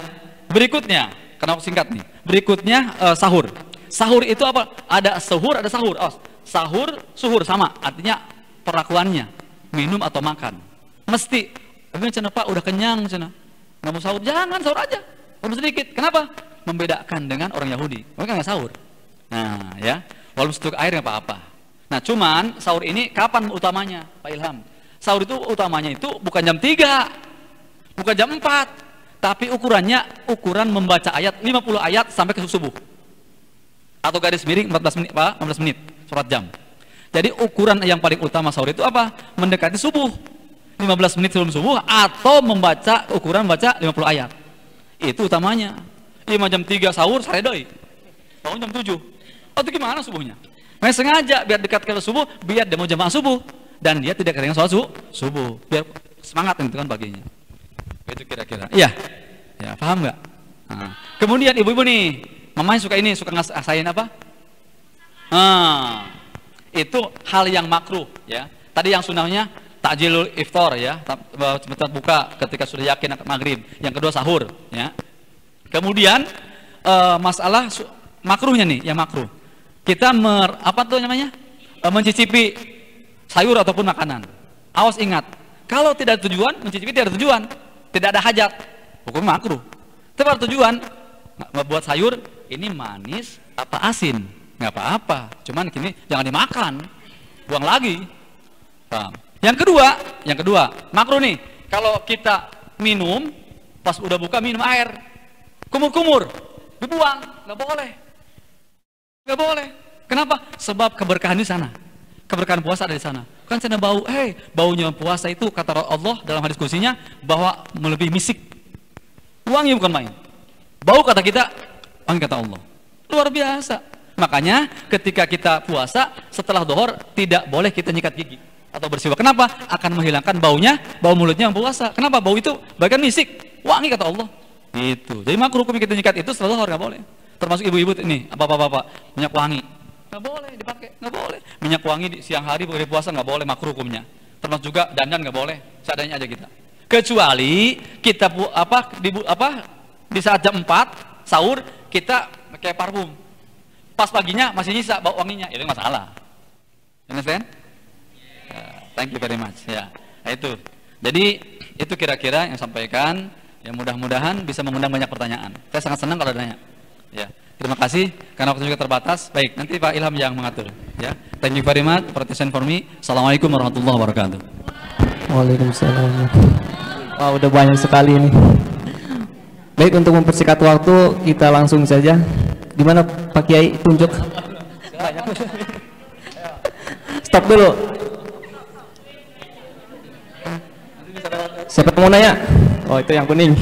Berikutnya, karena aku singkat nih. Berikutnya sahur. Sahur itu apa? Ada suhur, ada sahur. Oh, sahur, suhur sama. Artinya perlakuannya, minum atau makan. Mesti. Tapi cina Pak udah kenyang cina. Nggak mau sahur, jangan sahur aja. Walaupun sedikit. Kenapa? Membedakan dengan orang Yahudi. Mereka nggak sahur. Nah, ya. Walaupun setuk air nggak apa-apa. Nah, cuman sahur ini kapan utamanya, Pak Ilham? Sahur itu utamanya itu bukan jam 3, bukan jam 4, tapi ukuran membaca ayat 50 ayat sampai ke subuh. Atau garis miring 14 menit, Pak, 15 menit, sholat jam. Jadi ukuran yang paling utama sahur itu apa? Mendekati subuh. 15 menit sebelum subuh atau ukuran membaca 50 ayat. Itu utamanya. 5 jam 3 sahur, sare doi. Bangun jam 7. Oh, itu gimana subuhnya? Nah, sengaja biar dekat ke subuh, biar dia mau jamaah subuh dan dia tidak ketinggalan sholat subuh, biar semangat itu kan paginya. Itu kira-kira. Iya. Ya, paham nggak? Nah. Kemudian ibu-ibu nih, mamanya suka ngasain apa? Itu hal yang makruh, ya. Tadi yang sunnahnya takjilul iftar, ya, sebentar buka ketika sudah yakin akan maghrib. Yang kedua sahur, ya. Kemudian masalah makruhnya nih, yang makruh. Kita mencicipi sayur ataupun makanan. Awas ingat, kalau tidak ada tujuan, mencicipi tidak ada tujuan, tidak ada hajat, hukum makruh. Tapi ada tujuan, buat sayur ini manis apa asin, nggak apa-apa. Cuman kini jangan dimakan, buang lagi. Paham? Yang kedua, makruh nih. Kalau kita minum, pas udah buka minum air, kumur-kumur, dibuang, nggak boleh. Nggak boleh. Kenapa? Sebab keberkahan di sana. Keberkahan puasa ada di sana. Kan sana bau, baunya puasa itu kata Allah dalam hadis kursinya bahwa melebihi misik. Wangi bukan main. Bau kata kita, wangi kata Allah. Luar biasa. Makanya ketika kita puasa setelah dohor tidak boleh kita nyikat gigi atau bersiwak. Kenapa? Akan menghilangkan baunya, bau mulutnya yang puasa. Kenapa? Bau itu bagian misik. Wangi kata Allah. Itu. Jadi makruh hukum kita nyikat itu selalu nggak boleh. Termasuk ibu-ibu ini, bapak-bapak, minyak wangi nggak boleh dipakai, nggak boleh. Minyak wangi di siang hari boleh puasa nggak boleh, makruh hukumnya. Termasuk juga dandan nggak boleh, seadanya aja kita. Kecuali kita di saat jam 4 sahur kita pakai parfum. Pas paginya masih nyisa bau wanginya, itu masalah. Understand? Thank you very much. Ya, itu. Jadi itu kira-kira yang sampaikan. Ya mudah-mudahan bisa mengundang banyak pertanyaan. Saya sangat senang kalau ada nanya. Ya, terima kasih karena waktu juga terbatas. Baik, nanti Pak Ilham yang mengatur. Ya, thank you very much for attention for me. Assalamualaikum warahmatullahi wabarakatuh. Waalaikumsalam. Wah, udah banyak sekali ini. Baik, untuk mempersingkat waktu kita langsung saja. Gimana Pak Kiai, tunjuk? Stop dulu. Siapa yang mau nanya? Oh, itu yang kuning.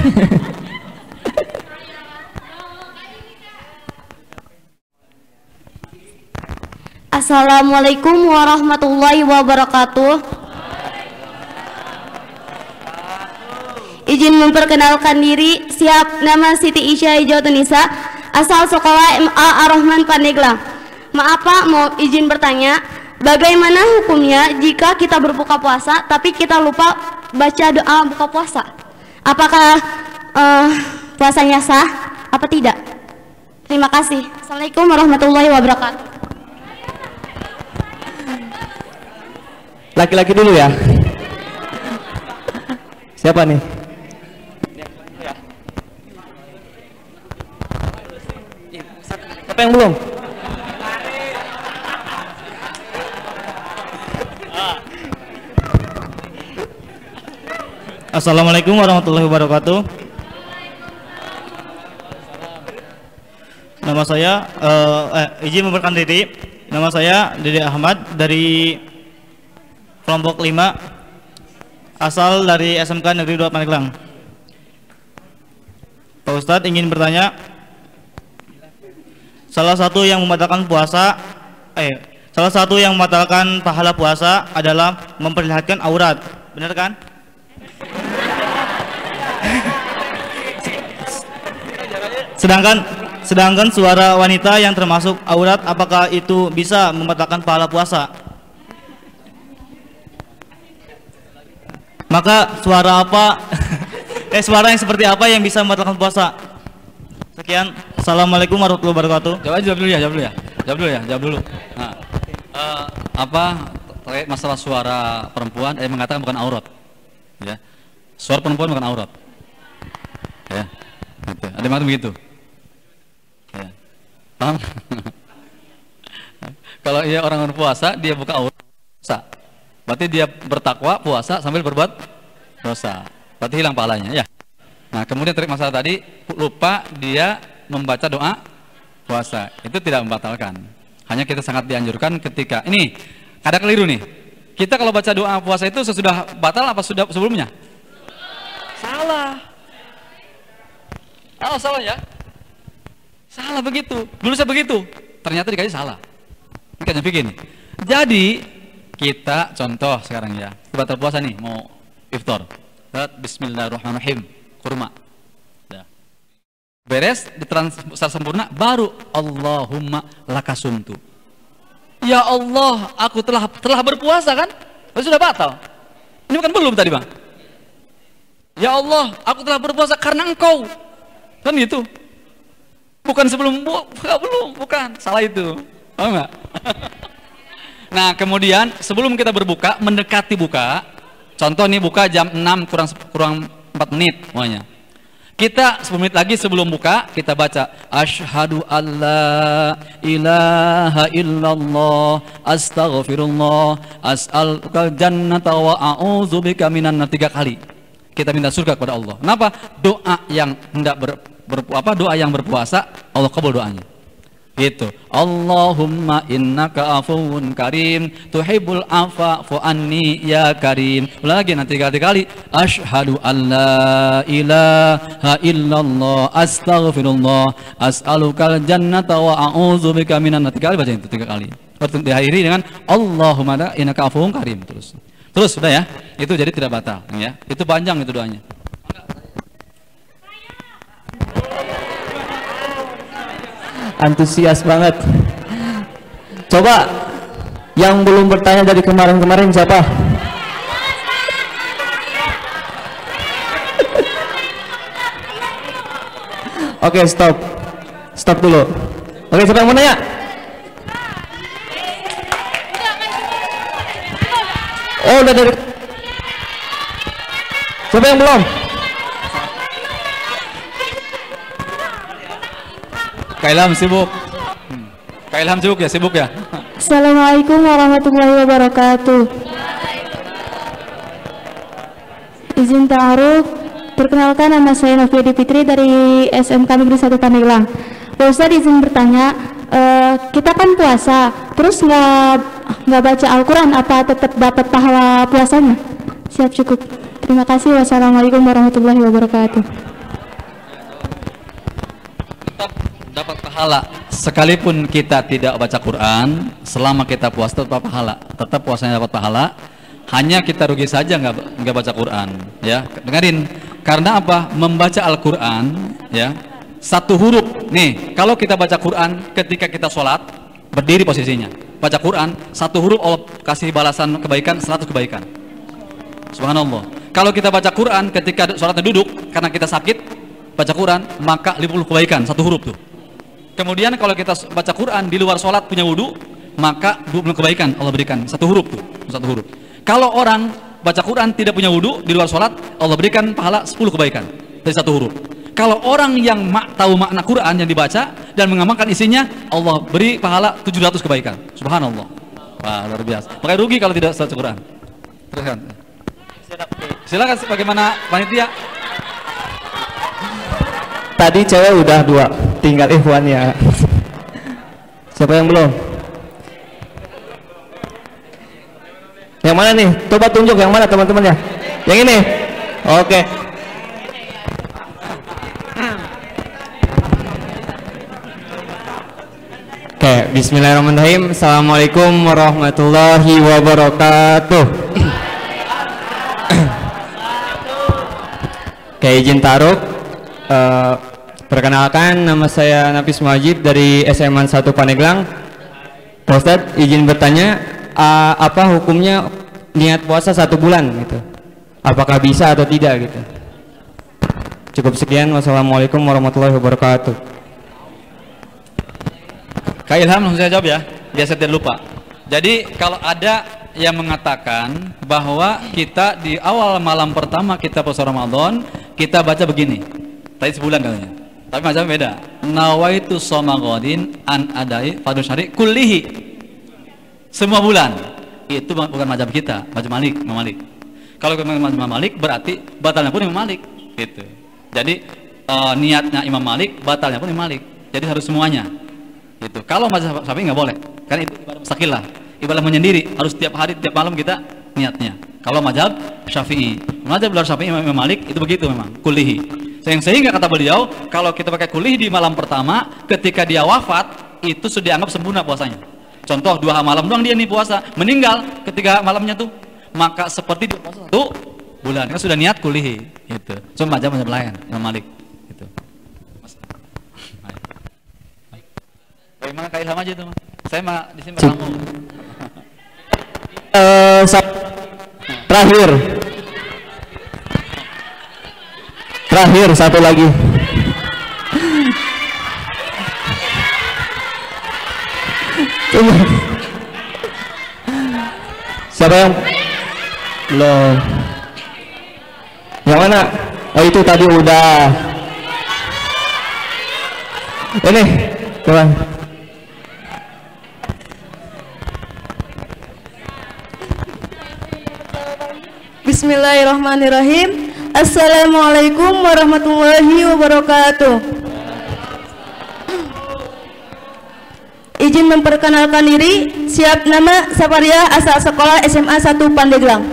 Assalamualaikum warahmatullahi wabarakatuh. Izin memperkenalkan diri. Siap, nama Siti Isya Hijautunisa, asal sekolah MA Ar-Rahman Pandeglang. Maaf Pak, mau izin bertanya, bagaimana hukumnya jika kita berbuka puasa tapi kita lupa baca doa buka puasa? Apakah puasanya sah apa tidak? Terima kasih. Assalamualaikum warahmatullahi wabarakatuh. Laki-laki dulu ya. Siapa nih? Siapa yang belum? Assalamualaikum warahmatullahi wabarakatuh. Nama saya izin memperkenalkan diri. Nama saya Dede Ahmad dari kelompok 5, asal dari SMK Negeri 2 Pandeglang. Pak Ustadz ingin bertanya, salah satu yang membatalkan pahala puasa adalah memperlihatkan aurat, benar kan? Sedangkan suara wanita yang termasuk aurat, apakah itu bisa membatalkan pahala puasa? Maka suara apa? Suara yang seperti apa yang bisa membatalkan puasa? Sekian. Assalamualaikum warahmatullahi wabarakatuh. Jawab dulu. Nah, terkait masalah suara perempuan, mengatakan bukan aurat. Ya, suara perempuan bukan aurat. Ya, gitu. Ada yang begitu. Ya. Paham? Kalau ia orang berpuasa, dia buka aurat, dosa. Berarti dia bertakwa, puasa sambil berbuat dosa. Berarti hilang pahalanya, ya. Nah, kemudian terkait masalah tadi, lupa dia membaca doa puasa. Itu tidak membatalkan. Hanya kita sangat dianjurkan ketika ini ada keliru nih. Kita kalau baca doa puasa itu sesudah batal apa sudah sebelumnya? Salah. Oh, salah ya? Salah begitu. Dulu saya begitu. Ternyata dikasih salah. Ini kan bikin. Jadi kita contoh sekarang ya. Batal puasa nih, mau iftar. Bismillahirrahmanirrahim. Kurma. Dah. Beres secara sempurna baru Allahumma lakasumtu. Ya Allah, aku telah berpuasa kan? Sudah batal. Ini bukan belum tadi, Bang. Ya Allah, aku telah berpuasa karena Engkau. Kan gitu. Bukan sebelum belum, bukan. Salah itu. Paham enggak? Nah, kemudian sebelum kita berbuka, mendekati buka. Contoh nih buka jam 6 kurang 4 menit semuanya. Kita 10 menit lagi sebelum buka, kita baca asyhadu alla ilaha illallah astaghfirullah as'aluka jannata wa a'udzubika minan nar 3 kali. Kita minta surga kepada Allah. Kenapa? Doa yang hendak doa yang berpuasa, Allah kabul doanya. Gitu. Allahumma innaka afuwun karim tuhibbul afwa fu anni ya karim. Lagi nanti kali asyhadu alla ilaha illallah astaghfirullah as'alukal jannata wa a'udzubika minan nar. 3 kali baca itu 3 kali. Diakhiri dengan Allahumma innaka afuwun karim terus. Terus sudah ya. Itu jadi tidak batal ya. Itu panjang itu doanya. Antusias banget. Coba yang belum bertanya dari kemarin-kemarin siapa? Oke, stop dulu. Oke, siapa yang mau nanya? Oh, udah dari. Siapa yang belum? Kak Ilham sibuk. Kak Ilham sibuk ya? Assalamualaikum warahmatullahi wabarakatuh. Izin ta'aruf, perkenalkan nama saya Novia Fitri dari SMK Negeri 1 Pandeglang. Pak Ustadz izin bertanya, kita kan puasa, terus nggak baca Al-Quran, apa tetap dapat pahala puasanya? Siap, cukup. Terima kasih. Wassalamualaikum warahmatullahi wabarakatuh. Tetap dapat pahala sekalipun kita tidak baca Quran, selama kita puasa tetap pahala, tetap puasanya dapat pahala. Hanya kita rugi saja nggak baca Quran, ya. Dengerin, karena apa? Membaca Al-Quran, ya, satu huruf. Nih, kalau kita baca Quran ketika kita sholat, berdiri posisinya, baca Quran, satu huruf Allah kasih balasan kebaikan 100 kebaikan. Subhanallah. Kalau kita baca Quran ketika sholatnya duduk, karena kita sakit, baca Quran, maka 50 kebaikan, satu huruf tuh. Kemudian kalau kita baca Quran di luar sholat punya wudhu, maka 20 kebaikan Allah berikan, satu huruf tuh, satu huruf. Kalau orang baca Quran tidak punya wudhu di luar sholat, Allah berikan pahala 10 kebaikan dari satu huruf. Kalau orang yang tahu makna Quran yang dibaca dan mengamalkan isinya, Allah beri pahala 700 kebaikan. Subhanallah. Wah, luar biasa. Pakai rugi kalau tidak baca Quran. Teruskan. Silakan bagaimana panitia? Tadi cewek udah 2, tinggal ikhwannya. Siapa yang belum? Yang mana nih? Coba tunjuk yang mana teman-temannya. Yang ini. Oke. Oke, bismillahirrahmanirrahim. Assalamualaikum warahmatullahi wabarakatuh. Oke, izin taruh. Perkenalkan, nama saya Nafis Majid dari SMA 1 Pandeglang. Pak Ustadz, izin bertanya, apa hukumnya niat puasa 1 bulan gitu? Apakah bisa atau tidak gitu? Cukup sekian. Wassalamualaikum warahmatullahi wabarakatuh. Kak Ilham langsung saya jawab ya, biar saya tidak lupa. Jadi kalau ada yang mengatakan bahwa kita di awal malam pertama kita puasa Ramadan, kita baca begini, tadi sebulan katanya, tapi macamnya beda. Nawaitu shoma ghadin an adai fardhu syari kullihi. Semua bulan. Itu bukan mazhab kita, mazhab Malik, Imam Malik. Kalau mazhab Malik berarti batalnya pun Imam Malik, gitu. Jadi niatnya Imam Malik, batalnya pun Imam Malik. Jadi harus semuanya. Gitu. Kalau mazhab Syafi'i nggak boleh, kan itu ibadah mustaqilah, ibadah menyendiri, harus tiap hari, tiap malam kita niatnya. Kalau mazhab Syafi'i, mazhab Syafi'i Imam Malik itu begitu memang, kullihi. Sehingga kata beliau, kalau kita pakai kullihi di malam pertama, ketika dia wafat, itu sudah dianggap sempurna puasanya. Contoh 2 malam doang dia nih puasa, meninggal ketika malamnya tuh, maka seperti dia puasa 1 bulan, kan sudah niat kullihi. Gitu. Cuma mazhab lain, Imam Malik. Gitu. Bagaimana Kak Ilham aja tuh, Mas? Saya mah di sini bertamu. Terakhir satu lagi. Siapa yang belum? Yang mana? Oh, itu tadi udah. Ini, coba. Bismillahirrahmanirrahim. Assalamualaikum warahmatullahi wabarakatuh. Izin memperkenalkan diri. Siap, nama Saparia, asal sekolah SMA 1 Pandeglang.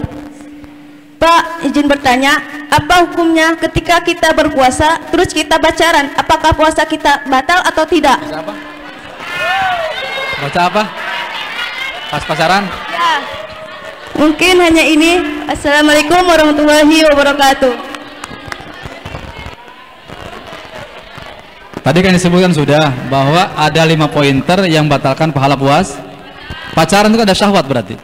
Pak, izin bertanya, apa hukumnya ketika kita berpuasa terus kita pacaran? Apakah puasa kita batal atau tidak? Baca apa? Baca apa? Pas pacaran? Ya. Mungkin hanya ini. Assalamualaikum warahmatullahi wabarakatuh. Tadi kan disebutkan sudah bahwa ada 5 pointer yang batalkan pahala puas. Pacaran itu ada syahwat berarti.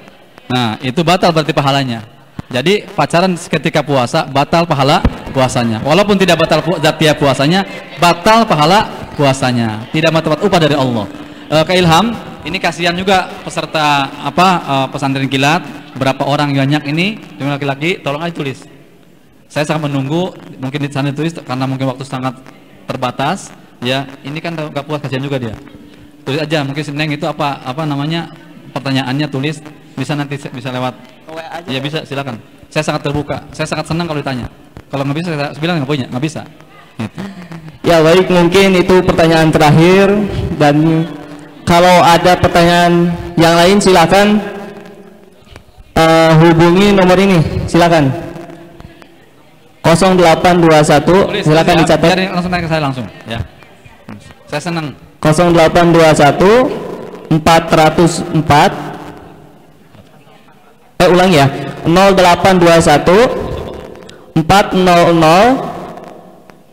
Nah, itu batal berarti pahalanya. Jadi pacaran ketika puasa batal pahala puasanya. Walaupun tidak batal tiap puasanya, batal pahala puasanya. Tidak mendapat upah dari Allah. Ke Ilham, ini kasihan juga peserta pesantren kilat. Berapa orang banyak ini, cuma laki-laki, tolong aja tulis. Saya sangat menunggu, mungkin di sana tulis karena mungkin waktu sangat terbatas. Ya, ini kan gak puas, kasihan juga dia. Tulis aja, mungkin Seneng itu apa namanya pertanyaannya tulis, bisa nanti bisa lewat. Ya bisa, silakan. Saya sangat terbuka, saya sangat senang kalau ditanya. Kalau nggak bisa, saya bilang nggak bisa. Gitu. Ya baik, mungkin itu pertanyaan terakhir, dan kalau ada pertanyaan yang lain silakan hubungi nomor ini, silakan 0821. Silakan dicatat. Biar langsung tanya ke saya langsung, ya. Saya senang. 0821 404. Ulang ya. 0821 400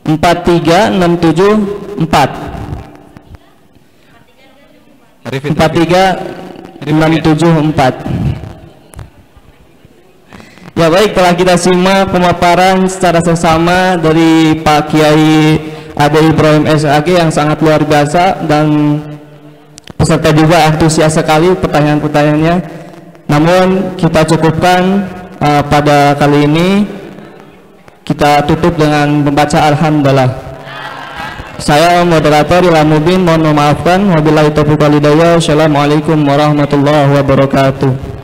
43674. 43674. Ya baik, telah kita simak pemaparan secara seksama dari Pak Kiai Ade Ibrahim SAG yang sangat luar biasa, dan peserta juga antusias sekali pertanyaan-pertanyaannya. Namun kita cukupkan pada kali ini, kita tutup dengan membaca Alhamdulillah. Saya moderator Ilham Mubin, mohon memaafkan. Wabillahi taufiq wal hidayah. Wassalamualaikum warahmatullahi wabarakatuh.